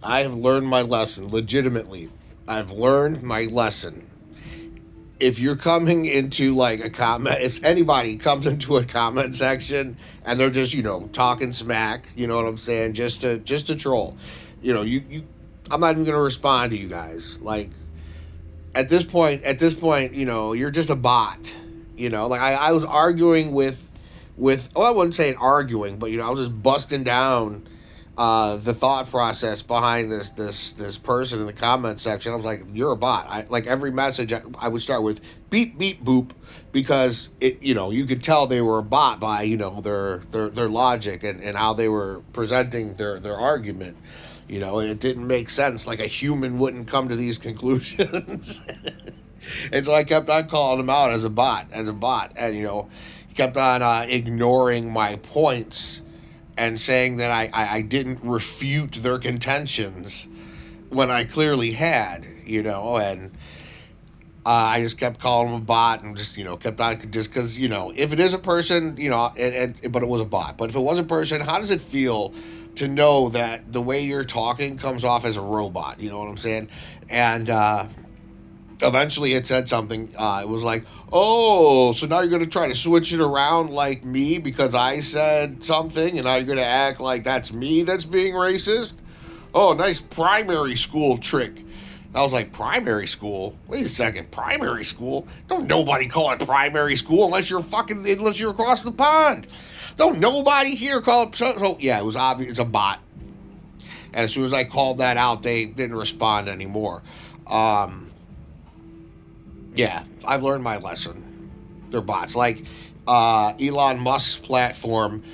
I have learned my lesson. Legitimately, I've learned my lesson. If you're coming into like a comment, if anybody comes into a comment section and they're just talking smack, you know what I'm saying, just to troll, you I'm not even gonna respond to you guys. Like at this point, you're just a bot. Like I was arguing with I wouldn't say arguing, but I was just busting down the thought process behind this person in the comment section. I was like, "You're a bot." Like every message, I would start with beep beep boop because you could tell they were a bot by their logic and how they were presenting their argument. It didn't make sense. Like a human wouldn't come to these conclusions. And so I kept on calling him out as a bot, and he kept on ignoring my points and saying that I didn't refute their contentions when I clearly had, and I just kept calling him a bot and just kept on just because if it is a person, but it was a bot. But if it was a person, how does it feel to know that the way you're talking comes off as a robot? You know what I'm saying? And eventually it said something. It was like, oh, so now you're going to try to switch it around like me because I said something, and now you're going to act like that's me that's being racist? Oh, nice primary school trick. I was like, primary school? Wait a second, primary school? Don't nobody call it primary school unless you're across the pond. Don't nobody here call it. So yeah, it was obvious. It's a bot. And as soon as I called that out, they didn't respond anymore. Um, yeah, I've learned my lesson. They're bots. Like Elon Musk's platform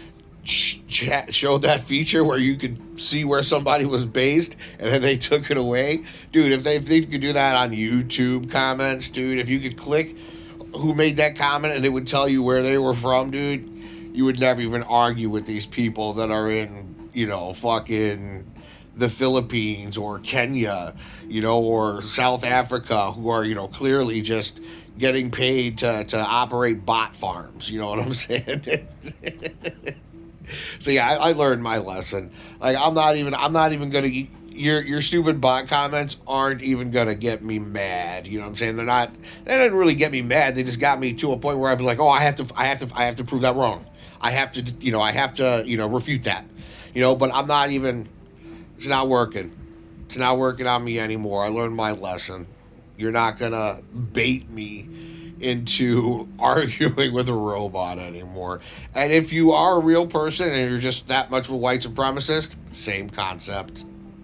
showed that feature where you could see where somebody was based, and then they took it away. Dude, if they could do that on YouTube comments, dude, if you could click who made that comment and it would tell you where they were from, dude, you would never even argue with these people that are in, fucking the Philippines or Kenya, or South Africa, who are, clearly just getting paid to operate bot farms. You know what I'm saying? So yeah, I learned my lesson. Like I'm not even gonna. Your stupid bot comments aren't even gonna get me mad. You know what I'm saying? They didn't really get me mad. They just got me to a point where I'd be like, oh, I have to prove that wrong. I have to refute that. But I'm not even. It's not working. It's not working on me anymore. I learned my lesson. You're not gonna bait me into arguing with a robot anymore. And if you are a real person and you're just that much of a white supremacist, same concept.